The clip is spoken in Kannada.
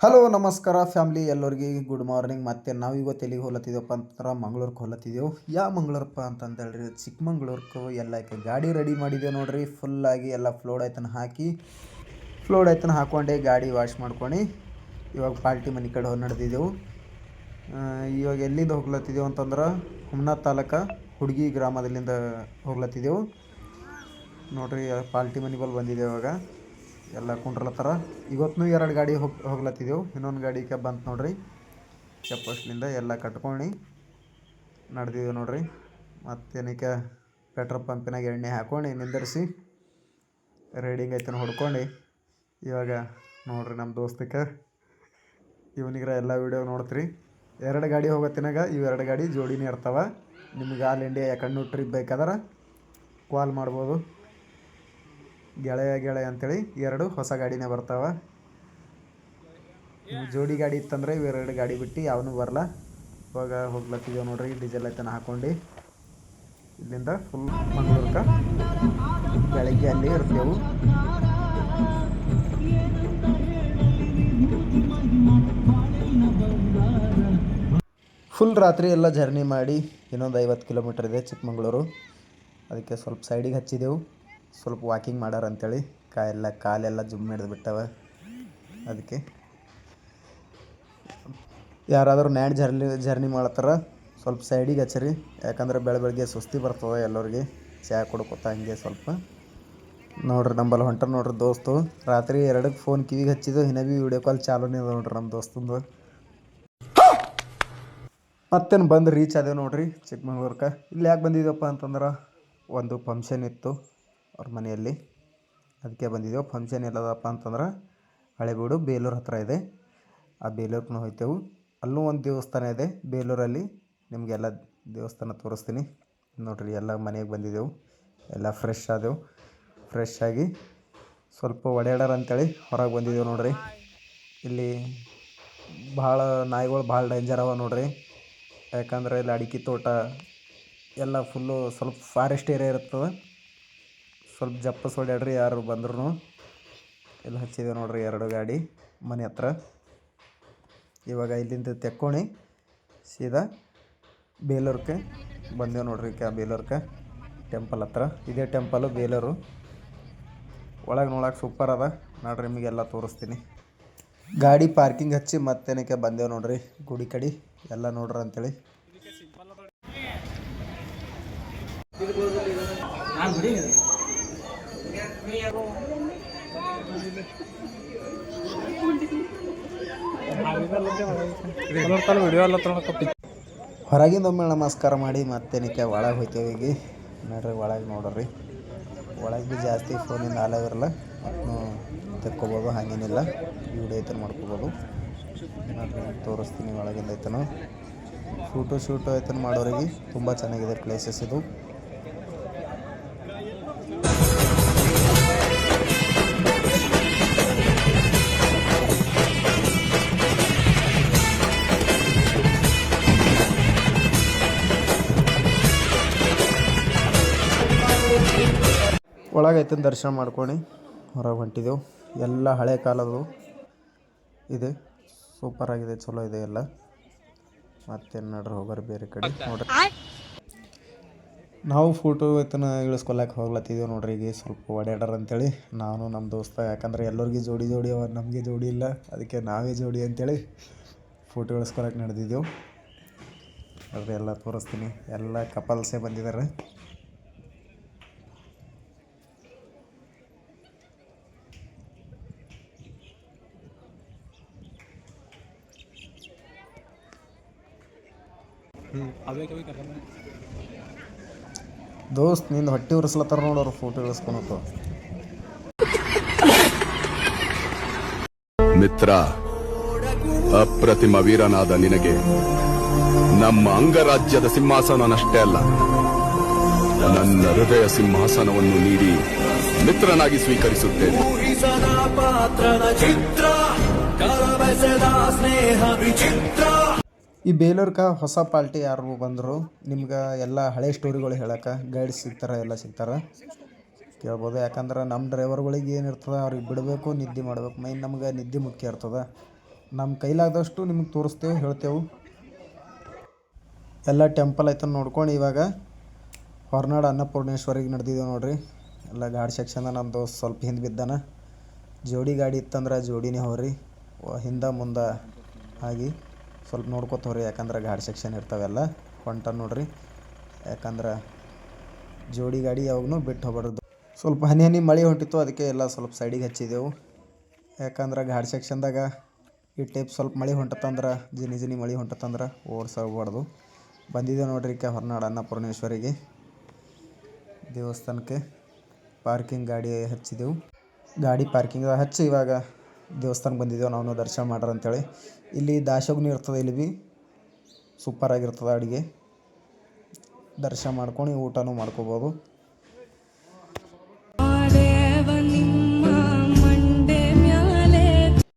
ಹಲೋ ನಮಸ್ಕಾರ ಫ್ಯಾಮ್ಲಿ ಎಲ್ಲರಿಗೆ ಗುಡ್ ಮಾರ್ನಿಂಗ್. ಮತ್ತು ನಾವು ಇವತ್ತು ಎಲ್ಲಿಗೆ ಹೋಲತ್ತಿದ್ದೇವಪ್ಪ ಅಂತಂದ್ರೆ ಮಂಗ್ಳೂರ್ಗೆ ಹೋಲತ್ತಿದ್ದೆವು. ಯಾವ ಮಂಗ್ಳೂರಪ್ಪ ಅಂತಂದೇಳ್ರಿ ಚಿಕ್ಕಮಂಗ್ಳೂರ್ಗೆ ಎಲ್ಲ ಗಾಡಿ ರೆಡಿ ಮಾಡಿದ್ದೇವೆ ನೋಡ್ರಿ. ಫುಲ್ಲಾಗಿ ಎಲ್ಲ ಫ್ಲೋಡ್ ಆಯ್ತನ ಹಾಕ್ಕೊಂಡು ಗಾಡಿ ವಾಶ್ ಮಾಡ್ಕೊಂಡು ಇವಾಗ ಪಾಲ್ಟಿ ಮನೆ ಕಡೆ ನಡೆದಿದ್ದೆವು. ಇವಾಗ ಎಲ್ಲಿಂದ ಹೋಗ್ಲತ್ತಿದ್ದೆವು ಅಂತಂದ್ರೆ ಹುಮ್ನಾಬಾದ್ ತಾಲೂಕು ಹುಡುಗಿ ಗ್ರಾಮದಲ್ಲಿಂದ ಹೋಗ್ಲತ್ತಿದ್ದೆವು ನೋಡ್ರಿ. ಪಾಲ್ಟಿ ಮನೆ ಬಲ್ಲಿ ಬಂದಿದ್ದೇವೆ. ಇವಾಗ ಎಲ್ಲ ಕುಂಡ್ರಲತ್ತಾರ. ಇವತ್ತು 2 ಗಾಡಿ ಹೋಗ್ಲತ್ತಿದ್ದೆವು. ಇನ್ನೊಂದು ಗಾಡಿಗೆ ಬಂತು ನೋಡ್ರಿ. ಚಪ್ಪಸ್ಲಿಂದ ಎಲ್ಲ ಕಟ್ಕೊಂಡು ನಡೆದಿದ್ದೇವೆ ನೋಡ್ರಿ. ಮತ್ತೇನಕ್ಕೆ ಪೆಟ್ರೋಲ್ ಪಂಪಿನಾಗ ಎಣ್ಣೆ ಹಾಕ್ಕೊಂಡು ನಿಂದಿರಿಸಿ ರೇಡಿಂಗ್ ಐತನ ಹೊಡ್ಕೊಂಡು ಇವಾಗ ನೋಡ್ರಿ ನಮ್ಮ ದೋಸ್ತಕ್ಕೆ ಇವನಿಗ್ರ ಎಲ್ಲ ವೀಡಿಯೋ ನೋಡ್ತೀರಿ. 2 ಗಾಡಿ ಹೋಗೋತ್ತಿನಾಗ ಇವು 2 ಗಾಡಿ ಜೋಡಿನೇ ಇರ್ತಾವೆ. ನಿಮ್ಗೆ ಆಲ್ ಇಂಡಿಯಾ ಯಾಕಂಡು ಟ್ರಿಪ್ ಬೇಕಾದ್ರೆ ಕಾಲ್ ಮಾಡ್ಬೋದು. ಗೆಳೆಯ ಅಂತೇಳಿ 2 ಹೊಸ ಗಾಡಿನೇ ಬರ್ತಾವೆ. ಜೋಡಿ ಗಾಡಿ ಇತ್ತಂದ್ರೆ ಇವು 2 ಗಾಡಿ ಬಿಟ್ಟು ಯಾವನು ಬರಲ್ಲ. ಇವಾಗ ಹೋಗ್ಲತ್ತಿದ್ದೇವೆ ನೋಡ್ರಿ. ಡೀಸೆಲ್ ಐತನ ಹಾಕ್ಕೊಂಡು ಇಲ್ಲಿಂದ ಫುಲ್ ಮಂಗಳೂರ್ಗೆ ಬೆಳಗ್ಗೆ ಅಲ್ಲಿ ಇರ್ತೇವೆ. ಫುಲ್ ರಾತ್ರಿ ಎಲ್ಲ ಜರ್ನಿ ಮಾಡಿ ಇನ್ನೊಂದು 50 ಕಿಲೋಮೀಟರ್ ಇದೆ ಚಿಕ್ಕಮಂಗ್ಳೂರು. ಅದಕ್ಕೆ ಸ್ವಲ್ಪ ಸೈಡಿಗೆ ಹಚ್ಚಿದೆವು. ಸ್ವಲ್ಪ ವಾಕಿಂಗ್ ಮಾಡಾರ ಅಂಥೇಳಿ ಕಾಲೆಲ್ಲ ಜುಮ್ ಹಿಡಿದು ಬಿಟ್ಟವೆ. ಅದಕ್ಕೆ ಯಾರಾದರೂ ನ್ಯಾಡ್ ಜರ್ನಿ ಮಾಡತ್ತಾರ ಸ್ವಲ್ಪ ಸೈಡಿಗೆ ಹಚ್ಚಿರಿ. ಯಾಕಂದ್ರೆ ಬೆಳಗ್ಗೆ ಸುಸ್ತಿ ಬರ್ತದೆ ಎಲ್ಲರಿಗೆ. ಚಹಾ ಕೊಡ್ಕೊತ ಹಂಗೆ ಸ್ವಲ್ಪ ನೋಡ್ರಿ. ನಂಬಲ್ಲಿ ಹೊಂಟ ನೋಡ್ರಿ ದೋಸ್ತು. ರಾತ್ರಿ 2ಕ್ಕೆ ಫೋನ್ ಕಿವಿಗೆ ಹಚ್ಚಿದ್ದು. ಇನ್ನೂ ಭೀ ವೀಡಿಯೋ ಕಾಲ್ ಚಾಲೂನೇ ಅದ ನೋಡ್ರಿ ನಮ್ಮ ದೋಸ್ತಂದು. ಮತ್ತೇನು ಬಂದು ರೀಚ್ ಆದೇವು ನೋಡ್ರಿ ಚಿಕ್ಕಮಂಗ್ಳೂರ್ಗೆ. ಇಲ್ಲಿ ಯಾಕೆ ಬಂದಿದ್ದೆವಪ್ಪ ಅಂತಂದ್ರೆ ಒಂದು ಫಂಕ್ಷನ್ ಇತ್ತು ಅವ್ರ ಮನೆಯಲ್ಲಿ. ಅದಕ್ಕೆ ಬಂದಿದ್ದೆವು. ಫಂಕ್ಷನ್ ಎಲ್ಲದಪ್ಪ ಅಂತಂದ್ರೆ ಹಳೆಬೀಡು ಬೇಲೂರು ಹತ್ತಿರ ಇದೆ. ಆ ಬೇಲೂರ್ಗೂ ಹೋಗ್ತೇವೆ. ಅಲ್ಲೂ ಒಂದು ದೇವಸ್ಥಾನ ಇದೆ ಬೇಲೂರಲ್ಲಿ. ನಿಮಗೆಲ್ಲ ದೇವಸ್ಥಾನ ತೋರಿಸ್ತೀನಿ ನೋಡ್ರಿ. ಎಲ್ಲ ಮನೆಗೆ ಬಂದಿದ್ದೆವು. ಎಲ್ಲ ಫ್ರೆಶ್ ಆದೆವು. ಫ್ರೆಶ್ ಆಗಿ ಸ್ವಲ್ಪ ಓಡಾಡೋಣ ಅಂಥೇಳಿ ಹೊರಗೆ ಬಂದಿದ್ದೆವು ನೋಡ್ರಿ. ಇಲ್ಲಿ ಭಾಳ ನಾಯಿಗಳು ಭಾಳ ಡೇಂಜರ್ ಅವ ನೋಡ್ರಿ. ಯಾಕಂದರೆ ಇಲ್ಲಿ ಅಡಿಕೆ ತೋಟ ಎಲ್ಲ ಫುಲ್ಲು ಸ್ವಲ್ಪ ಫಾರೆಸ್ಟ್ ಏರಿಯಾ ಇರ್ತದೆ. ಸ್ವಲ್ಪ ಜಪ್ಪಸ್ ಓಡಾಡ್ರಿ ಯಾರು ಬಂದ್ರೂ. ಇಲ್ಲಿ ಹಚ್ಚಿದೆ ನೋಡ್ರಿ 2 ಗಾಡಿ ಮನೆ ಹತ್ರ. ಇವಾಗ ಇಲ್ಲಿಂದ ತೆಕ್ಕೊಂಡು ಸೀದಾ ಬೇಲೂರ್ಗೆ ಬಂದೆವು ನೋಡ್ರಿ. ಬೇಲೂರ್ಗೆ ಟೆಂಪಲ್ ಹತ್ರ ಇದೇ ಟೆಂಪಲು ಬೇಲೂರು. ಒಳಗೆ ನೋಡೋಕೆ ಸೂಪರ್ ಅದ ನೋಡ್ರಿ. ನಿಮಗೆಲ್ಲ ತೋರಿಸ್ತೀನಿ. ಗಾಡಿ ಪಾರ್ಕಿಂಗ್ ಹಚ್ಚಿ ಮತ್ತೇನಕ್ಕೆ ಬಂದೆವು ನೋಡ್ರಿ ಗುಡಿ ಕಡೆ ಎಲ್ಲ ನೋಡ್ರಿ ಅಂಥೇಳಿ. ಹೊರಗಿಂದ ಒಮ್ಮೆ ನಮಸ್ಕಾರ ಮಾಡಿ ಮತ್ತೇನಕ್ಕೆ ಒಳಗೆ ಹೋಗ್ತೇವೆ. ಈಗ ನೋಡ್ರಿ ಒಳಗೆ ನೋಡ್ರಿ. ಒಳಗೆ ಭೀ ಜಾಸ್ತಿ ಫೋನಿಂದ ಅಲವ್ ಇರಲ್ಲ. ಮತ್ತು ತೆಕ್ಕೋಬೋದು, ಹಾಗೇನಿಲ್ಲ. ವಿಡಿಯೋ ಐತನ ಮಾಡ್ಕೋಬೋದು ನೋಡ್ರಿ. ತೋರಿಸ್ತೀನಿ ಒಳಗಿಂದ ಐತನ. ಶೂಟು ಐತನ ಮಾಡೋರಿಗೆ ತುಂಬ ಚೆನ್ನಾಗಿದೆ ಪ್ಲೇಸಸ್ ಇದು. ಒಳಗೈತನ ದರ್ಶನ ಮಾಡ್ಕೊಂಡು ಹೊರಗೆ ಹೊಂಟಿದ್ದೆವು. ಎಲ್ಲ ಹಳೆ ಕಾಲದ್ದು ಇದೆ. ಸೂಪರಾಗಿದೆ, ಚಲೋ ಇದೆ ಎಲ್ಲ. ಮತ್ತೇನು ನೋಡ್ರಿ ಹೋಗೋರು ಬೇರೆ ಕಡೆ ನೋಡ್ರಿ. ನಾವು ಫೋಟೋ ಐತನ ಇಳಿಸ್ಕೊಳಕ್ಕೆ ಹೋಗ್ಲತ್ತಿದ್ದೇವೆ ನೋಡ್ರಿ. ಈಗ ಸ್ವಲ್ಪ ಓಡಾಡಾರ ಅಂಥೇಳಿ ನಾನು ನಮ್ಮ ದೋಸ್ತ. ಯಾಕಂದ್ರೆ ಎಲ್ಲರಿಗೆ ಜೋಡಿ ಅವ, ನಮಗೆ ಜೋಡಿ ಇಲ್ಲ. ಅದಕ್ಕೆ ನಾವೇ ಜೋಡಿ ಅಂಥೇಳಿ ಫೋಟೋ ಇಳಿಸ್ಕೊಳಕ್ಕೆ ನಡೆದಿದ್ದೆವು. ಅದ್ರ ಎಲ್ಲ ತೋರಿಸ್ತೀನಿ. ಎಲ್ಲ ಕಪಲ್ಸೇ ಬಂದಿದ್ದಾರೆ. ದೋಸ್ತ್ ನಿಂದು ಹೊಟ್ಟೆ ಉರಿಸ್ಲತ್ತಾರ ನೋಡೋರು ಫೋಟೋ ಇಳಿಸ್ಕೊಳಕ್ಕೆ. ಮಿತ್ರ, ಅಪ್ರತಿಮ ವೀರನಾದ ನಿನಗೆ ನಮ್ಮ ಅಂಗರಾಜ್ಯದ ಸಿಂಹಾಸನನಷ್ಟೇ ಅಲ್ಲ, ನನ್ನ ಹೃದಯ ಸಿಂಹಾಸನವನ್ನು ನೀಡಿ ಮಿತ್ರನಾಗಿ ಸ್ವೀಕರಿಸುತ್ತೇನೆ. ಈ ಬೇಲೂರ್ಗೆ ಹೊಸ ಪಾರ್ಟಿ ಯಾರು ಬಂದರು ನಿಮ್ಗೆ ಎಲ್ಲ ಹಳೆ ಸ್ಟೋರಿಗಳು ಹೇಳೋಕೆ ಗೈಡ್ಸ್ ಸಿಗ್ತಾರೆ, ಎಲ್ಲ ಸಿಗ್ತಾರೆ, ಕೇಳ್ಬೋದು. ಯಾಕಂದ್ರೆ ನಮ್ಮ ಡ್ರೈವರ್ಗಳಿಗೆ ಏನಿರ್ತದೆ ಅವ್ರಿಗೆ ಬಿಡಬೇಕು, ನಿದ್ದೆ ಮಾಡಬೇಕು. ಮೈನ್ ನಮ್ಗೆ ನಿದ್ದೆ ಮುಖ್ಯ ಇರ್ತದೆ. ನಮ್ಮ ಕೈಲಾದಷ್ಟು ನಿಮ್ಗೆ ತೋರಿಸ್ತೇವೆ, ಹೇಳ್ತೇವೆ. ಎಲ್ಲ ಟೆಂಪಲ್ ಆಯ್ತು ನೋಡ್ಕೊಂಡು ಇವಾಗ ಹೊರನಾಡು ಅನ್ನಪೂರ್ಣೇಶ್ವರಿಗೆ ನಡೆದಿದ್ದೇವೆ ನೋಡ್ರಿ. ಎಲ್ಲ ಗಾಡಿ ಸೆಕ್ಷನ್ದ ನಮ್ಮ ದೋಸ್ತ್ ಸ್ವಲ್ಪ ಹಿಂದೆ ಬಿದ್ದಾನ. ಜೋಡಿ ಗಾಡಿ ಇತ್ತಂದ್ರೆ ಜೋಡಿನೇ ಹೋಗ್ರಿ, ಹಿಂದೆ ಮುಂದೆ ಆಗಿ ಸ್ವಲ್ಪ ನೋಡ್ಕೊತ ಹೋಗ್ರಿ, ಯಾಕಂದ್ರೆ ಗಾಡಿ ಸೆಕ್ಷನ್ ಇರ್ತಾವೆಲ್ಲ ಹೊಂಟ ನೋಡ್ರಿ. ಯಾಕಂದ್ರೆ ಜೋಡಿ ಗಾಡಿ ಯಾವಾಗೂ ಬಿಟ್ಟು ಹೋಗ್ಬಾರ್ದು. ಸ್ವಲ್ಪ ಹನಿ ಹನಿ ಮಳೆ ಹೊಂಟಿತ್ತು, ಅದಕ್ಕೆ ಎಲ್ಲ ಸ್ವಲ್ಪ ಸೈಡಿಗೆ ಹಚ್ಚಿದೆವು. ಯಾಕಂದ್ರೆ ಗಾಡಿ ಸೆಕ್ಷನ್ದಾಗ ಈ ಟೈಪ್ ಸ್ವಲ್ಪ ಮಳೆ ಹೊಂಟತ್ತಂದ್ರೆ ಜಿನಿ ಮಳೆ ಹೊಂಟತ್ತಂದ್ರೆ ಓಡಿಸೋಗ್ಬಾರ್ದು. ಬಂದಿದ್ದೇವೆ ನೋಡ್ರಿ ಹೊರನಾಡು ಅನ್ನಪೂರ್ಣೇಶ್ವರಿಗೆ ದೇವಸ್ಥಾನಕ್ಕೆ. ಪಾರ್ಕಿಂಗ್ ಗಾಡಿ ಹಚ್ಚಿದೆವು, ಗಾಡಿ ಪಾರ್ಕಿಂಗ್ದಾಗ ಹಚ್ಚಿ ಇವಾಗ ದೇವಸ್ಥಾನಕ್ಕೆ ಬಂದಿದ್ದೇವೆ ನಾವು ದರ್ಶನ ಮಾಡ್ರಿ ಅಂತೇಳಿ. ಇಲ್ಲಿ ದಾಸೋಗ್ನಿ ಇರ್ತದೆ, ಇಲ್ಲಿ ಭೀ ಸೂಪರಾಗಿರ್ತದೆ ಅಡುಗೆ. ದರ್ಶನ ಮಾಡ್ಕೊಂಡು ಊಟನೂ ಮಾಡ್ಕೋಬೋದು.